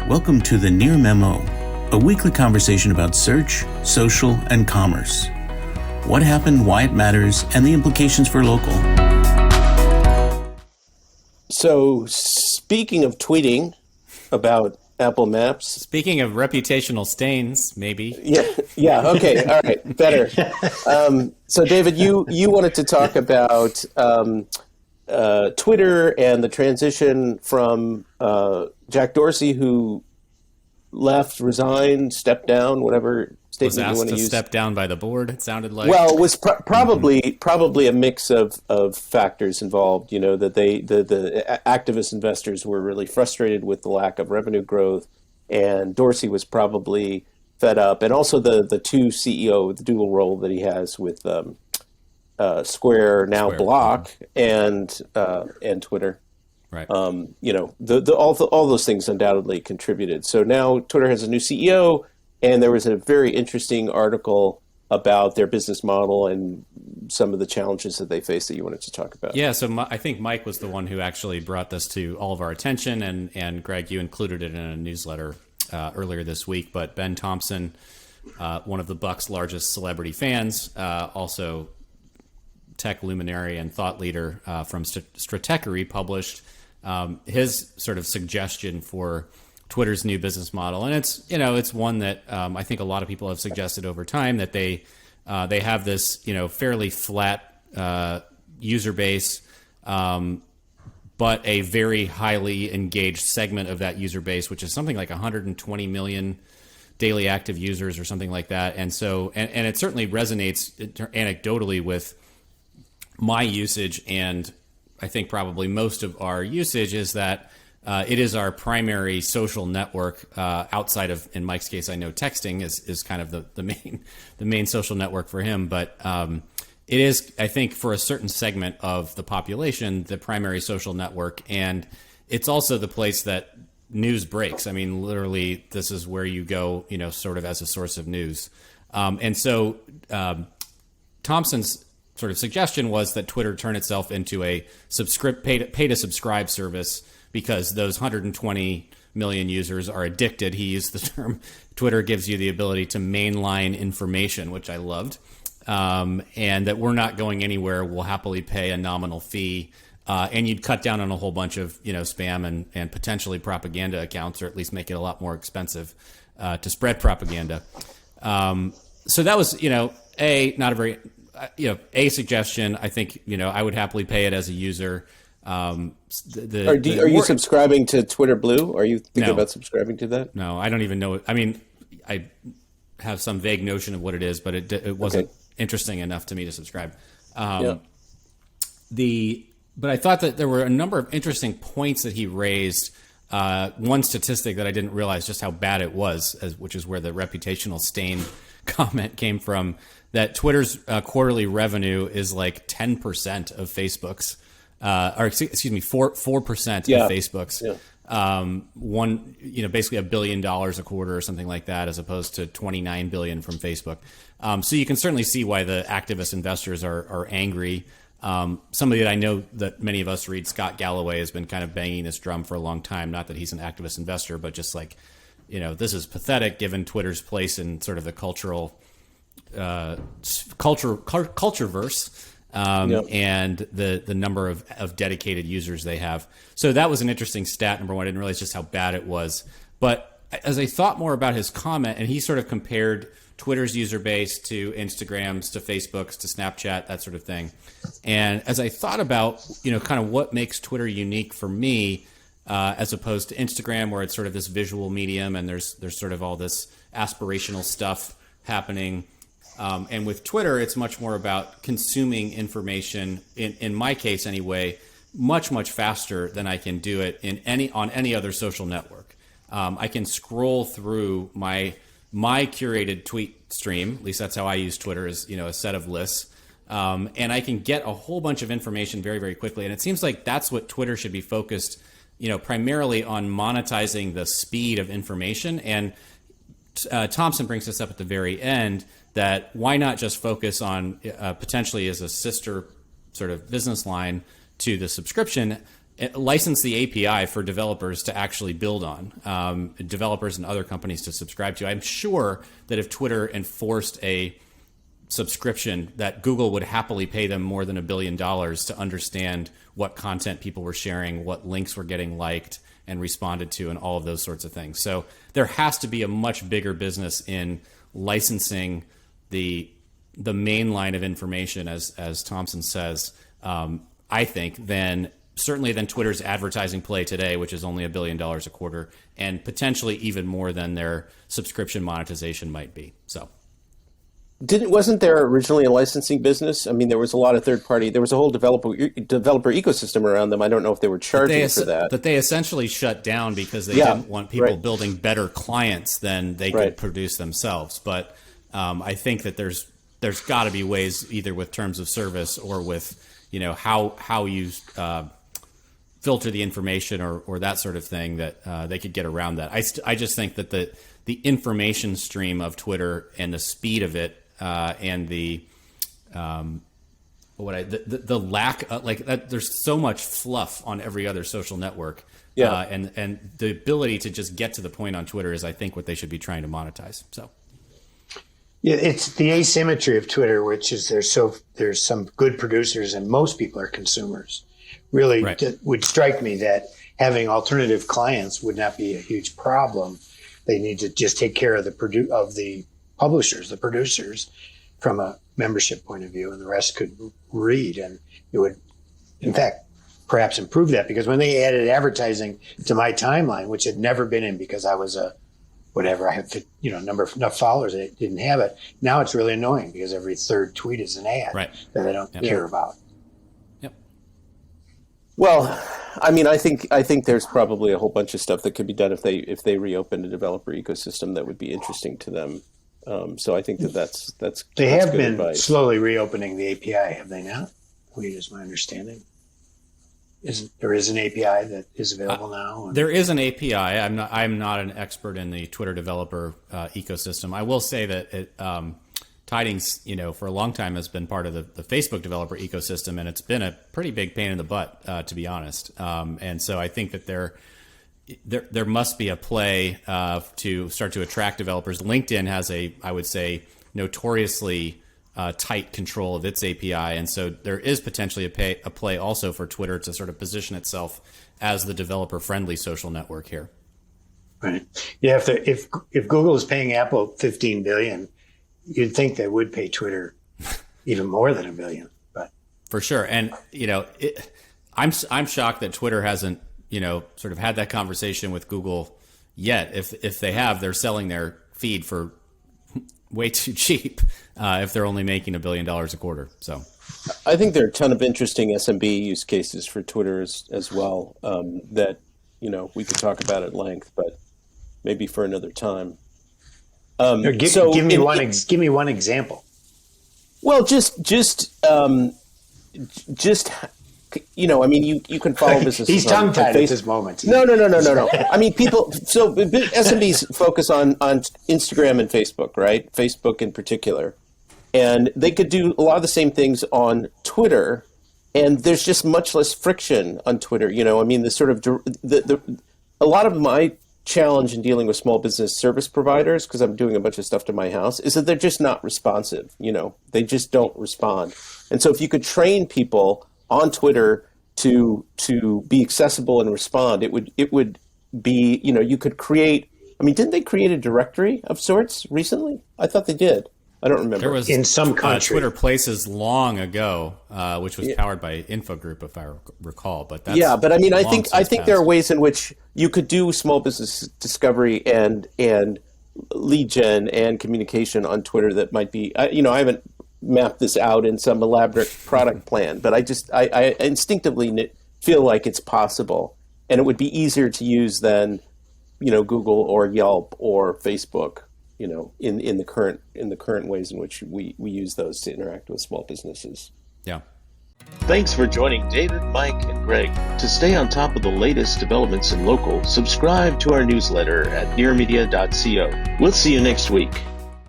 Welcome to the Near Memo, a weekly conversation about search, social, and commerce. What happened, why it matters, and the implications for local. So, speaking of tweeting about Apple Maps. Speaking of reputational stains, maybe. Yeah. Okay. All right. Better. So, David, you wanted to talk about Twitter and the transition from Jack Dorsey, who left, resigned, stepped down, whatever statement you want to use. Was asked to step down by the board, it sounded like. Well, it was probably a mix of factors involved. You know, that the activist investors were really frustrated with the lack of revenue growth, and Dorsey was probably fed up, and also the two CEO, the dual role that he has with Square, now Block, and Twitter. Right. You know, all those things undoubtedly contributed. So now Twitter has a new CEO, and there was a very interesting article about their business model and some of the challenges that they face that you wanted to talk about. Yeah, so I think Mike was the one who actually brought this to all of our attention, and Greg, you included it in a newsletter earlier this week. But Ben Thompson, one of the Buck's largest celebrity fans, also tech luminary and thought leader from Stratechery, published his sort of suggestion for Twitter's new business model, and it's one that I think a lot of people have suggested over time, that they have this fairly flat user base, but a very highly engaged segment of that user base, which is something like 120 million daily active users or something like that, and it certainly resonates anecdotally with my usage, and I think probably most of our usage is that it is our primary social network outside of, in Mike's case, I know texting is kind of the main social network for him, but it is, I think, for a certain segment of the population, the primary social network, and it's also the place that news breaks. I mean, literally, this is where you go, sort of as a source of news, and so Thompson's sort of suggestion was that Twitter turn itself into a pay to subscribe service, because those 120 million users are addicted. He used the term, Twitter gives you the ability to mainline information, which I loved, and that we're not going anywhere. We'll happily pay a nominal fee, and you'd cut down on a whole bunch of spam and potentially propaganda accounts, or at least make it a lot more expensive to spread propaganda. So that was not a very a suggestion. I think I would happily pay it as a user. Are you subscribing to Twitter Blue? Are you thinking about subscribing to that? No, I don't even know. I mean, I have some vague notion of what it is, but it wasn't interesting enough to me to subscribe. But I thought that there were a number of interesting points that he raised. One statistic that I didn't realize just how bad it was, which is where the reputational stain comment came from, that Twitter's quarterly revenue is like 10% of Facebook's. Or excuse me, 4% of Facebook's. Basically $1 billion a quarter or something like that, as opposed to 29 billion from Facebook. So you can certainly see why the activist investors are angry. Somebody that I know that many of us read, Scott Galloway, has been kind of banging this drum for a long time. Not that he's an activist investor, but just like, this is pathetic given Twitter's place in sort of the cultureverse. And the number of dedicated users they have. So that was an interesting stat, number one. I didn't realize just how bad it was. But as I thought more about his comment, and he sort of compared Twitter's user base to Instagram's, to Facebook's, to Snapchat, that sort of thing. And as I thought about, kind of what makes Twitter unique for me, as opposed to Instagram, where it's sort of this visual medium and there's sort of all this aspirational stuff happening. And with Twitter, it's much more about consuming information, in my case anyway, much, much faster than I can do it on any other social network. I can scroll through my curated tweet stream, at least that's how I use Twitter, is a set of lists. And I can get a whole bunch of information very, very quickly. And it seems like that's what Twitter should be focused, primarily on monetizing the speed of information. And Thompson brings this up at the very end, that why not just focus on potentially as a sister sort of business line to the subscription, license the API for developers to actually build on, developers and other companies to subscribe to. I'm sure that if Twitter enforced a subscription, that Google would happily pay them more than $1 billion to understand what content people were sharing, what links were getting liked and responded to, and all of those sorts of things. So there has to be a much bigger business in licensing the main line of information, as Thompson says, I think, certainly than Twitter's advertising play today, which is only $1 billion a quarter, and potentially even more than their subscription monetization might be. So, wasn't there originally a licensing business? I mean, there was a lot of there was a whole developer ecosystem around them. I don't know if they were charging for that. But they essentially shut down because they didn't want people building better clients than they could produce themselves. But I think that there's got to be ways, either with terms of service or with how you filter the information or that sort of thing, that they could get around that. I just think that the information stream of Twitter and the speed of it and the lack, like that, there's so much fluff on every other social network, and the ability to just get to the point on Twitter is, I think, what they should be trying to monetize. So. Yeah, it's the asymmetry of Twitter, which is there's some good producers and most people are consumers. Really, it would strike me that having alternative clients would not be a huge problem. They need to just take care of the publishers, the producers, from a membership point of view, and the rest could read. And it would, in fact, perhaps improve that, because when they added advertising to my timeline, which had never been in because I was I have enough followers, I didn't have it. Now it's really annoying because every third tweet is an ad that I don't care about. Yep. Well, I mean, I think there's probably a whole bunch of stuff that could be done if they reopened a developer ecosystem that would be interesting to them. So I think that's they have good been advice. Slowly reopening the API, have they not? Is my understanding. There is an API that is available now. There is an API. I'm not an expert in the Twitter developer ecosystem. I will say that Tidings, for a long time has been part of the Facebook developer ecosystem, and it's been a pretty big pain in the butt, to be honest. And so I think that there must be a play to start to attract developers. LinkedIn has I would say, notoriously tight control of its API, and so there is potentially a play also for Twitter to sort of position itself as the developer-friendly social network here. Right. Yeah. If Google is paying Apple $15 billion, you'd think they would pay Twitter even more than $1 billion. But for sure, and I'm shocked that Twitter hasn't sort of had that conversation with Google yet. If they have, they're selling their feed for way too cheap if they're only making $1 billion a quarter. So I think there are a ton of interesting SMB use cases for Twitter as well that we could talk about at length, but maybe for another time. Give me one example. Well, just I mean, you can follow businesses. He's tongue-tied at this moment. No. I mean, SMBs focus on Instagram and Facebook, right? Facebook in particular. And they could do a lot of the same things on Twitter, and there's just much less friction on Twitter. I mean, the sort of a lot of my challenge in dealing with small business service providers, because I'm doing a bunch of stuff to my house, is that they're just not responsive. They just don't respond. And so if you could train people on Twitter to be accessible and respond, it would be, you could create, I mean, didn't they create a directory of sorts recently? I thought they did. I don't remember. There was in some country Twitter Places long ago, which was powered by Infogroup, if I recall. But that's but I mean, I think there are ways in which you could do small business discovery and lead gen and communication on Twitter that might be, I haven't mapped this out in some elaborate product plan, but I instinctively feel like it's possible, and it would be easier to use than Google or Yelp or Facebook. In the current ways in which we use those to interact with small businesses. Yeah. Thanks for joining David, Mike, and Greg. To stay on top of the latest developments in local, subscribe to our newsletter at nearmedia.co. We'll see you next week.